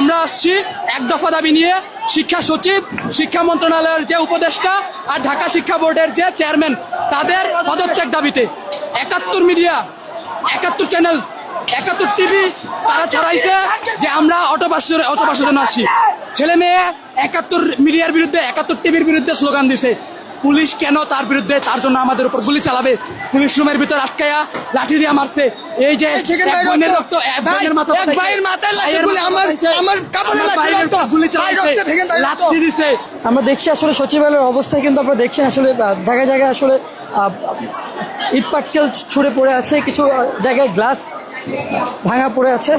আমরা আসছি এক দফা দাবি নিয়ে। শিক্ষা সচিব, শিক্ষা মন্ত্রণালয়ের যে উপদেষ্টা আর ঢাকা শিক্ষা বোর্ডের যে চেয়ারম্যান, তাদের পদত্যাগ দাবিতে 71 মিডিয়া, 71 চ্যানেল, 71 টিভি তারা ছড়াইছে যে আমরা অটোপাসের জন্য আসছি। ছেলে মেয়ে 71 মিডিয়ার বিরুদ্ধে, 71 টিভির বিরুদ্ধে স্লোগান দিছে। পুলিশ কেন তার বিরুদ্ধে, তার জন্য আমাদের উপর গুলি চালাবে। পুলিশ রুমের ভিতর আটকায়া লাঠি দিয়ে মারছে। এই যে বোনের রক্ত, বোনের মাথা, গুলি চালাইছে, লাঠি দিছে। আমরা দেখছি আসলে সচিবালয়ের অবস্থায় কিন্তু আপনারা দেখছেন আসলে জায়গায় জায়গায় আসলে ইট পাটকেল ছুড়ে পড়ে আছে, কিছু জায়গায় গ্লাস ভাঙা পড়ে আছে।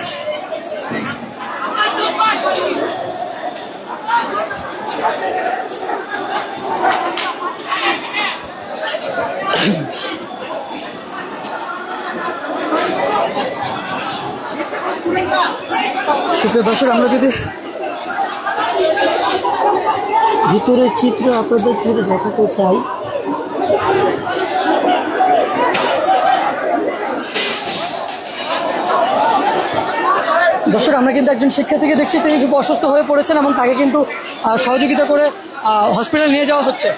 সুপ্রিয় দর্শক, আমরা যদি ভিতরের চিত্র আপনাদের যদি দেখাতে চাই, দর্শক আমরা কিন্তু একজন শিক্ষার্থীকে দেখছি, তিনি খুব অসুস্থ হয়ে পড়েছেন এবং তাকে কিন্তু সহযোগিতা করে হসপিটাল নিয়ে যাওয়া হচ্ছে।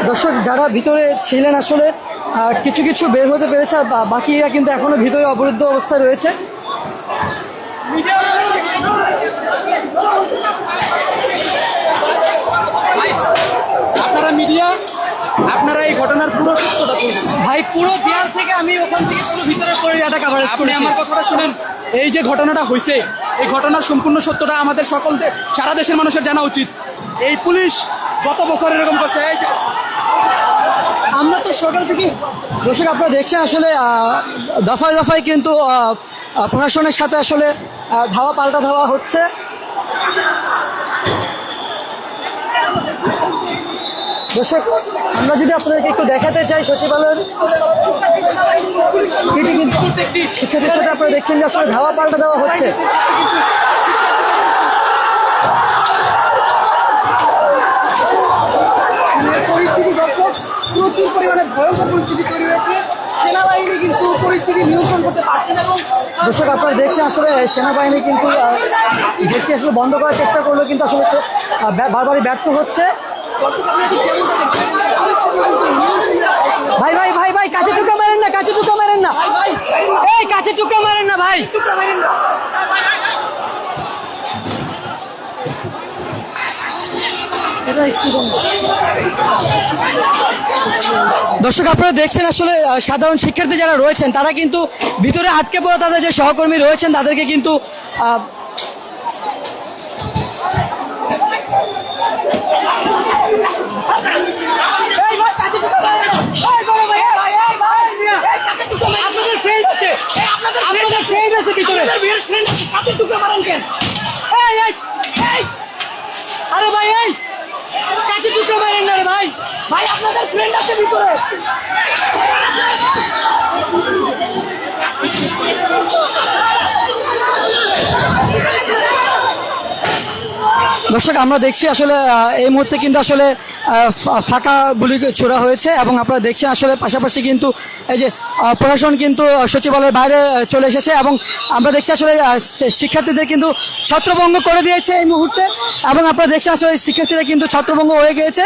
দর্শক, যারা ভিতরে ছিলেন আসলে কিছু কিছু বের হতে পেরেছে, আর বাকিরা কিন্তু এখনো ভিতরে অবরুদ্ধ অবস্থায় রয়েছে। আপনারা মিডিয়া, আপনারা এই ঘটনার পুরো সত্যটা বলবেন। ভাই, পুরো দেয়াল থেকে আমি ওখান থেকে পুরো ভিতরে করে এটা কভারেজ আপনি করেছি। আমার কথাটা শুনেন। এই যে ঘটনাটা হয়েছে, এই ঘটনার সম্পূর্ণ সত্যটা আমাদের সকল সারা দেশের মানুষের জানা উচিত। এই পুলিশ গত বছর এরকম করছে। এই যে আমরা তো সকাল থেকে, দর্শক আপনারা দেখছেন আসলে দফায় দফায় কিন্তু প্রশাসনের সাথে আসলে ধাওয়া পাল্টা ধাওয়া হচ্ছে। দর্শক, আমরা যদি আপনাদেরকে একটু দেখাতে চাই সচিবালয়ের এটি কিন্তু শিক্ষার্থীর সাথে আপনারা দেখছেন যে আসলে ধাওয়া পাল্টা দেওয়া হচ্ছে। পরিস্থিতি দর্শক, প্রচুর পরিমাণে ভয়ঙ্কর পরিস্থিতি তৈরি হয়েছে। সেনাবাহিনী কিন্তু পরিস্থিতি নিয়ন্ত্রণ করতে পারছে না। এবং দর্শক আপনারা দেখছেন আসলে সেনাবাহিনী কিন্তু দেখছি আসলে বন্ধ করার চেষ্টা করলেও কিন্তু আসলে বারবারই ব্যর্থ হচ্ছে। ভাই ভাই ভাই ভাই, কাছে টুকা মারেন না, কাছে টুকা মারেন না, এই কাছে টুকা মারেন না ভাই। দর্শক আপনারা দেখছেন আসলে সাধারণ শিক্ষার্থী যারা রয়েছেন তারা কিন্তু ভিতরে আটকে পড়া তাদের যে সহকর্মী রয়েছেন তাদেরকে কিন্তু আরে ভাই, এই কাছে টুকরো মারেন না রে ভাই, ভাই আপনাদের ফ্রেন্ড আছে ভিতরে। দর্শক আমরা দেখছি আসলে এই মুহূর্তে কিন্তু আসলে ফাঁকা গুলি ছোড়া হয়েছে এবং আপনারা দেখছেন আসলে পাশাপাশি কিন্তু এই যে প্রশাসন কিন্তু সচিবালয়ের বাইরে চলে এসেছে এবং আমরা দেখছি আসলে শিক্ষার্থীদের কিন্তু ছত্রভঙ্গ করে দিয়েছে এই মুহূর্তে এবং আপনারা দেখছেন আসলে শিক্ষার্থীরা কিন্তু ছত্রভঙ্গ হয়ে গিয়েছে।